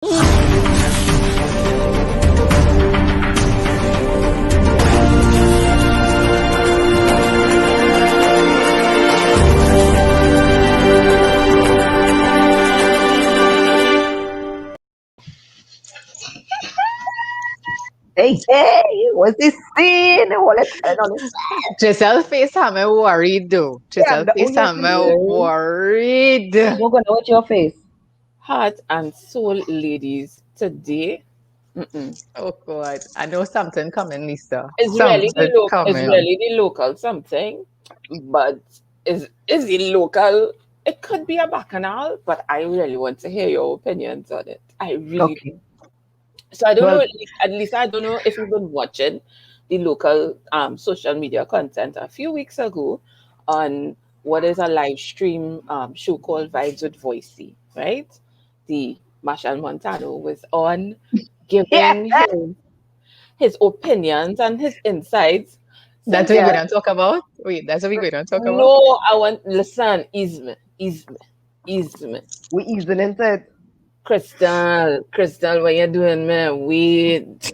Hey, what's this scene? What is going on? Giselle face hame worried though. Yeah, Giselle oh, face yes, hame worried. I'm not gonna know what's your face. Heart and soul, ladies, today. Oh God, I know something coming, Lisa. It's really Something it's coming. really the local something, but is it local? It could be a bacchanal, but I really want to hear your opinions on it. I really do. Okay. So I don't know. Well, At least I don't know if you've been watching the local social media content a few weeks ago on what is a live stream show called Vibes with Voicey, right? The Machel Montano was on yeah, giving his opinions and his insights. That's what Simply, we're yeah. going to talk about. Wait, that's what we're going to talk about. no, I want listen, Isme. We easing into it. Crystal, what you doing, man? Wait.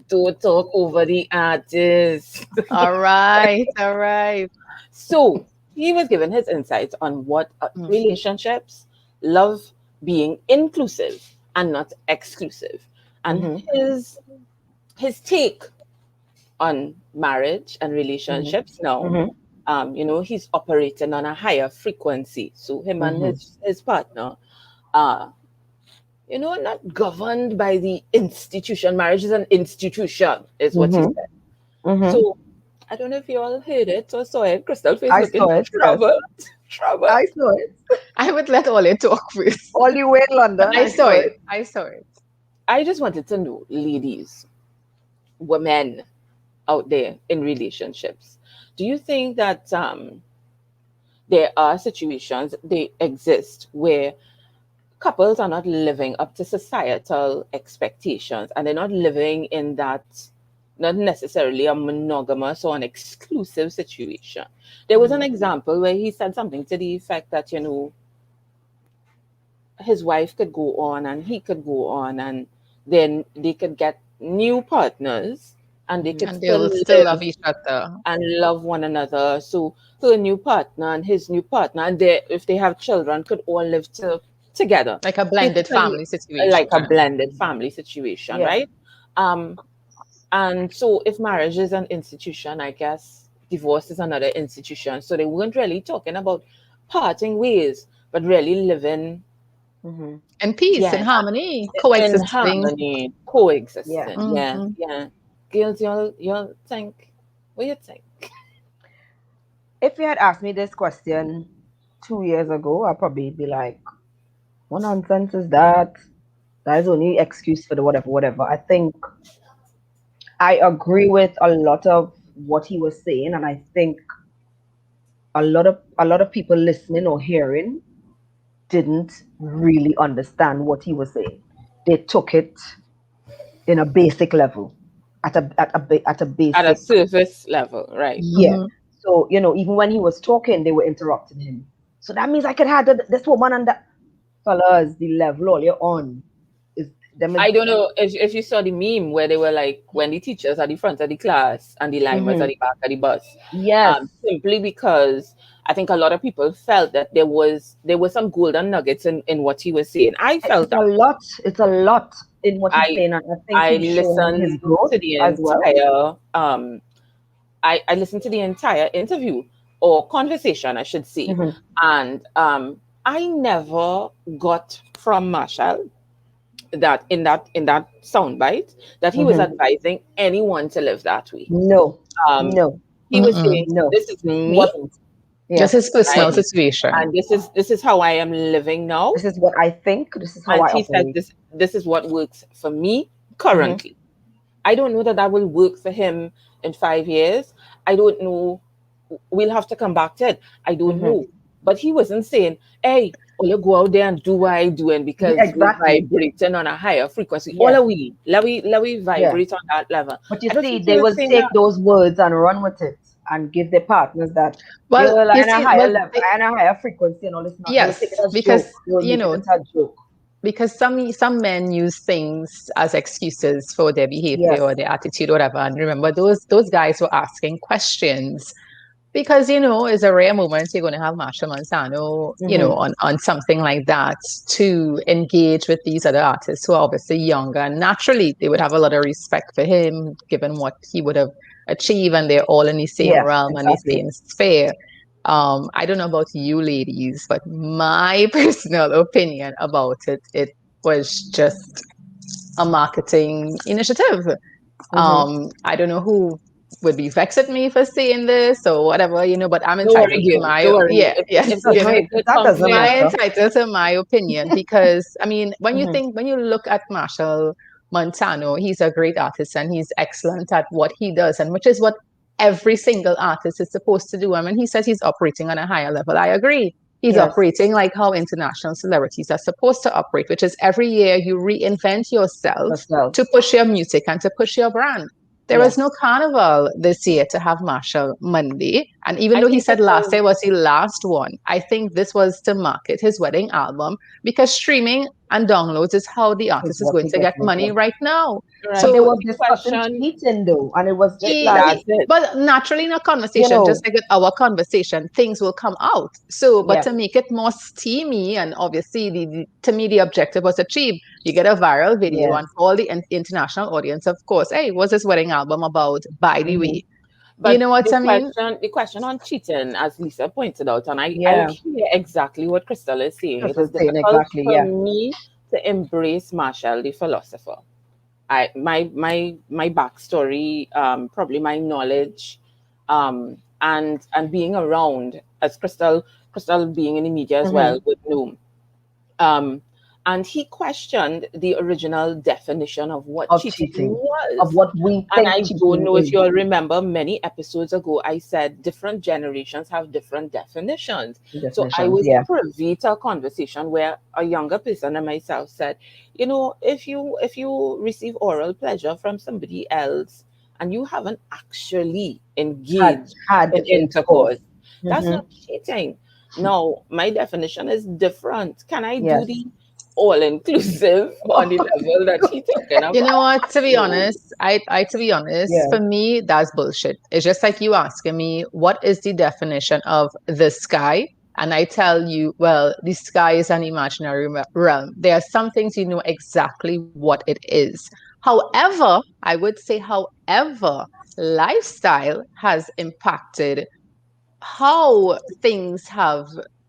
Don't talk over the artist. All right, all right. So he was given his insights on what Mm, relationships, love being inclusive and not exclusive, and Mm-hmm, his take on marriage and mm-hmm, relationships now. mm-hmm, He's operating on a higher frequency. So him and mm-hmm, his partner are, not governed by the institution. Marriage is an institution, is what he mm-hmm, said. mm-hmm. So I don't know if you all heard it or saw it. Crystal face I looking saw it, yes. troubled. Troubled. I saw it. I would let Ole talk first. All the way in London, I I saw saw it. it. I saw it. I just wanted to know, ladies, women out there in relationships, do you think that there are situations, they exist, where couples are not living up to societal expectations and they're not living in that, not necessarily a monogamous or an exclusive situation? There was an example where he said something to the effect that, his wife could go on and he could go on, and then they could get new partners and they Mm-hmm. could And they still will still love live each other. and love one another. So her new partner and his new partner, and they, if they have children, could all live together. Like a blended Basically, family like a situation. blended family situation, Yeah. right? Um, and so if marriage is an institution, I guess divorce is another institution. So they weren't really talking about parting ways, but really living, Mm-hmm. And peace and yes, harmony, in coexisting. harmony, Yeah. coexisting. Yeah, Hmm. yeah. Girls, y'all think? What you think? If you had asked me this question 2 years ago, I'd probably be like, what nonsense is that? That is only excuse for the whatever, whatever. I think I agree with a lot of what he was saying, and I think a lot of people listening or hearing didn't really understand what he was saying. They took it in a basic level, at a At a basic. surface level, right? Yeah. Hmm. So even when he was talking, they were interrupting him. So that means I could have this woman and that. Fellas, the level all you're on is them is. I don't know if you saw the meme where they were like, when the teachers at the front of the class and the line was Hmm. at the back of the bus. Yes, Simply because I think a lot of people felt that there were some golden nuggets in what he was saying. I felt it's a that. lot. It's a lot in what he's I saying, and I think I he's showing listened his growth to the as well. entire I listened to the entire interview or conversation, I should say. Hmm. And I never got from Marshall that in that soundbite that he was Hmm. advising anyone to live that way. No, Um, no, he was Mm-mm. saying, no. "This is He me, wasn't. Yeah, Just his right? personal wasn't. situation. And this is how I am living now." This is what I think. This is how And I he said, operate. "This is what works for me Hmm. currently." I don't know that that will work for him in 5 years. I don't know. We'll have to come back to it. I don't Hmm. know. But he wasn't saying, hey, oh, you go out there and do what I doing Yeah, because we're exactly. vibrating on a higher frequency. All Yeah, are we. Let we yeah. vibrate on that level. But you I don't see, think he they was will saying take that. those words and run with it and give their partners that, Well, girl, you and a see, higher well, level and a higher frequency and all this. Not. They will take it yes, as because joke. They will make it into a joke. because some men use things as excuses for their behavior or Yes. their attitude or whatever. And remember, those guys were asking questions because it's a rare moment you're going to have Machel Montano, Mm-hmm. on something like that to engage with these other artists who are obviously younger. And naturally, they would have a lot of respect for him, given what he would have achieved, and they're all in the same Yes, realm and the exactly. same sphere. I don't know about you ladies, but my personal opinion about it was just a marketing initiative. Mm-hmm. I don't know who would be vexed at me for saying this or whatever, but I'm Don't worry, entitled to girl. my, Don't worry. yeah, yeah, If Doesn't if make it that comes to doesn't your my matter. entitled to my opinion because I mean, Mm-hmm. when you look at Machel Montano, he's a great artist and he's excellent at what he does, and which is what every single artist is supposed to do. I mean, he says he's operating on a higher level. I agree. He's Yes, operating like how international celebrities are supposed to operate, which is every year you reinvent yourself yourself. to push your music and to push your brand. There was no Yes, carnival this year to have Marshall Monday. And even I though he think said it last was year was the last one, I think this was to market his wedding album because streaming and downloads is how the is artist is what going he to gets get rich money on. right now. But right. they So was The discussing question, cheating though, and it was just like, that's it. but naturally in a you conversation, just know, like with our conversation, things will come out. So, but yeah, to make it more steamy, and obviously, to me, the objective was achieved. You get a viral video, yes. and for all the international audience, of course, hey, what's this wedding album about? By the Mm-hmm. way, you But know what I mean? the question on cheating, as Lisa pointed out, and I Yeah, hear exactly what Crystal is saying. It is Crystal's saying difficult exactly, for yeah. me to embrace Marshall the philosopher. My backstory, probably my knowledge, and being around, as Crystal being in the media as Mm-hmm. well would know. Um, and he questioned the original definition of what Of cheating cheating, of was. what we And think I don't cheating know if is. you all remember, many episodes ago, I said different generations have different definitions. So I Definitions, was yeah. privy to a conversation where a younger person than myself said, if you receive oral pleasure from somebody else and you haven't actually Had engaged had in intercourse. intercourse, that's Mm-hmm. not cheating. No, my definition is different. Can I do Yes. the all inclusive on the level that he talking You know about? what? To be No. honest, I to be honest, Yeah. for me, that's bullshit. It's just like you asking me, what is the definition of the sky? And I tell you, well, the sky is an imaginary realm. There are some things you know exactly what it is. However, I would say, however, lifestyle has impacted how things have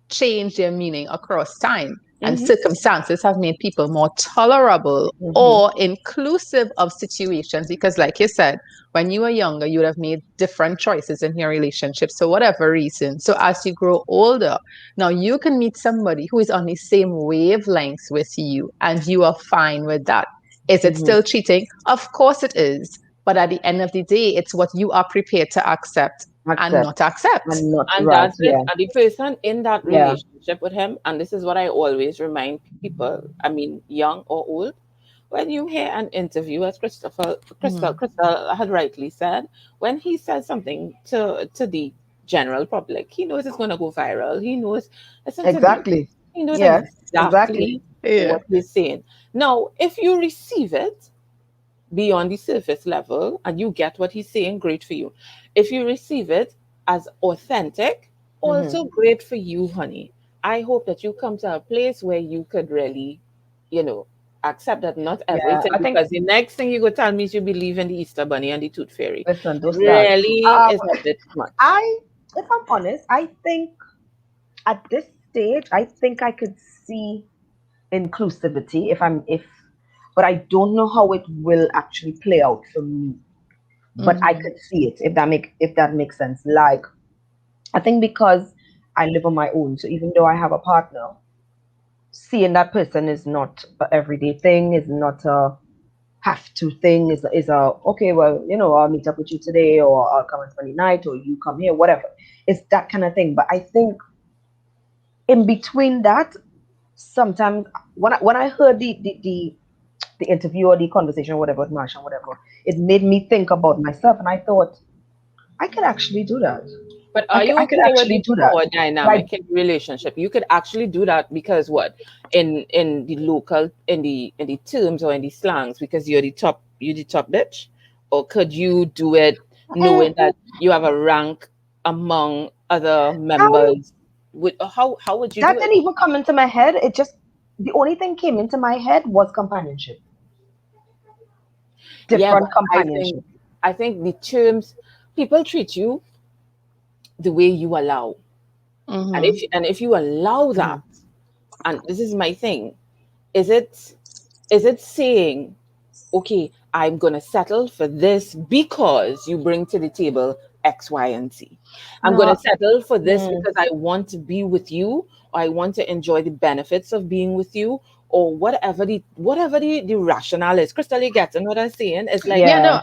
changed their meaning across time, and Hmm. circumstances have made people more tolerable Mm-hmm. or inclusive of situations because like you said, when you were younger you would have made different choices in your relationships for whatever reason. So as you grow older, now you can meet somebody who is on the same wavelength with you and you are fine with that. Is it Mm-hmm. still cheating? Of course it is, but at the end of the day it's what you are prepared to accept and Accept not accept. and not And right. that's it. Yeah. And the person in that Yeah. relationship with him, and this is what I always remind people, I mean, young or old, when you hear an interview, as Mhm. Crystal had rightly said, when he says something to the general public, he knows it's going to go viral. He knows, listen to me, Exactly. he knows Yes. Exactly. exactly Yeah. what he's saying. Now, if you receive it beyond the surface level and you get what he's saying, great for you. If you receive it as authentic, Mm-hmm. also great for you, honey. I hope that you come to a place where you could really, you know, accept that not Yeah. everything, I think. because the next thing you go tell me is you believe in the Easter Bunny and the Tooth Fairy. Listen, It don't start. really Um, is a bit much. I, if I'm honest, I think at this stage, I think I could see inclusivity but I don't know how it will actually play out for me. But I Mhm. could see it if that makes sense. Like I think because I live on my own, so even though I have a partner, seeing that person is not a everyday thing, is not a have to thing, is a okay, well, I'll meet up with you today or I'll come on Sunday night or you come here, whatever. It's that kind of thing. But I think in between that, sometimes when I heard the interview or the conversation, whatever, with Marsha, whatever, it made me think about myself, and I thought I could actually do that. But are you I could okay with actually the do that. power Like, dynamic in the relationship? You could actually do that because what in the local in the terms or in the slangs because you're the top bitch, or could you do it knowing mm, that you have a rank among other um, members? Would how would you that do it? didn't even come into my head. It just the only thing came into my head was companionship, Yeah, but different companionship. I think the terms people treat you the way you allow, and if you allow Mm. that, and this is my thing, is it saying, okay, I'm gonna settle for this because you bring to the table X, Y, and Z. I'm gonna No, settle for this mm, because I want to be with you, or I want to enjoy the benefits of being with you, or whatever the rationale is. Crystal, you getting what I'm saying? It's like, Yeah, yeah, no,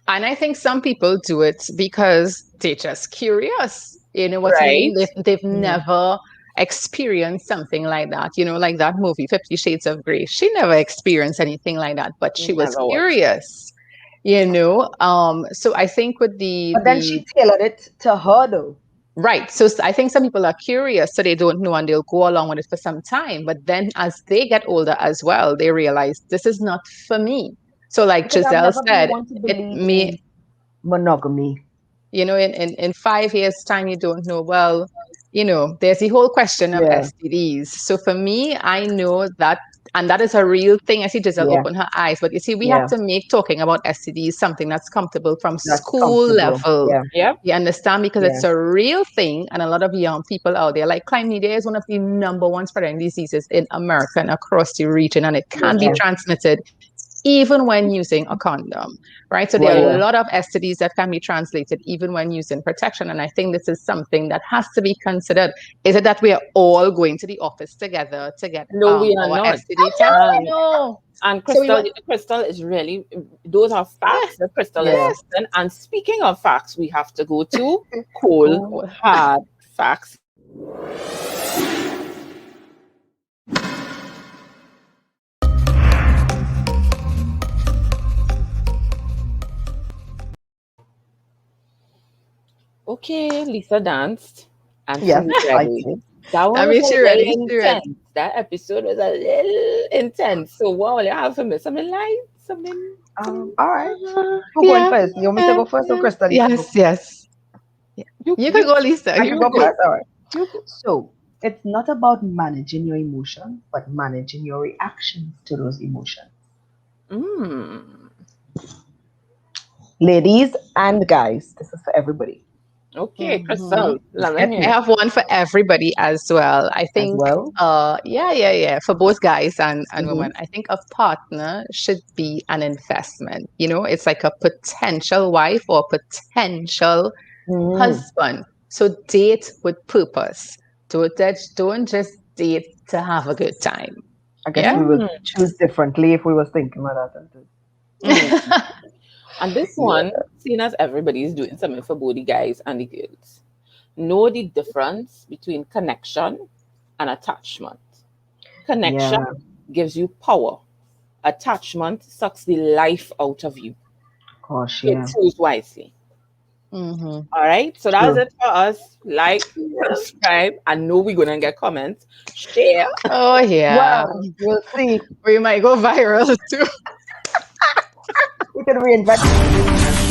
and I think some people do it because they're just curious. You know what I mean? right, They've mm, never experienced something like that. You know, like that movie, 50 Shades of Grey. She never experienced anything like that, but she was never watched it. curious. You know, so I think with but then the she tailored it to her though. right. So I think some people are curious, so they don't know and they'll go along with it for some time. But then as they get older as well, they realize this is not for me. So like Because I've Giselle never been said, one to it believe may, in monogamy. you know, in 5 years time you don't know, well, you know, there's the whole question of Yeah, STDs. So for me, I know that, and that is a real thing. I see Giselle yeah, open her eyes, but you see, we have yeah. to make talking about STDs something that's comfortable from That's school comfortable. level. Yeah, Yep. You understand? Because yeah, it's a real thing, and a lot of young people out there, like chlamydia is one of the number one spreading diseases in America and across the region, and it can be yeah, Listen, transmitted even when using a condom, right? So there are right. a yeah. lot of STDs that can be translated even when using protection. And I think this is something that has to be considered. Is it that we are all going to the office together to get No, we are our not. STD test? And No. So we Crystal, were, Crystal is really, those are yeah, facts that Crystal is Yeah. yes. spitting. And speaking of facts, we have to go to cold, Cool. hard facts. Okay, Lisa danced and Yes, she's I ready. did. That one I was mean, a she little ready. She ready. intense. That episode was a little intense. So what will you have for me? Something light? Something. All right. Who going Yeah. first? You want me to Yeah. go first or Yeah. Crystal? You can go Yes. first. Yes. You You can you go, Lisa. I You can you go go. go. first. All right. You go. So it's not about managing your emotions, but managing your reactions to those emotions. Mm. Ladies and guys, this is for everybody Okay, Mhm. Crystal, let me get I hear. me have one for everybody as well. I as think, well. yeah, for both guys and Hmm. women. I think a partner should be an investment. You know, it's like a potential wife or potential Hmm. husband. So date with purpose. Don't just date to have a good time. I guess Yeah. we would Mm. choose differently if we was thinking about that. Mm. And this Yeah. one, seeing as everybody is doing something for both the guys and the girls, know the difference between connection and attachment. Connection Yeah. gives you power. Attachment sucks the life out of you. Gosh, So yeah. choose wisely. Hmm. All right. So that's True. it for us. Like, subscribe. I know we're gonna get comments. Share. Oh yeah. Well, we'll see. We might go viral too. We can reinvent.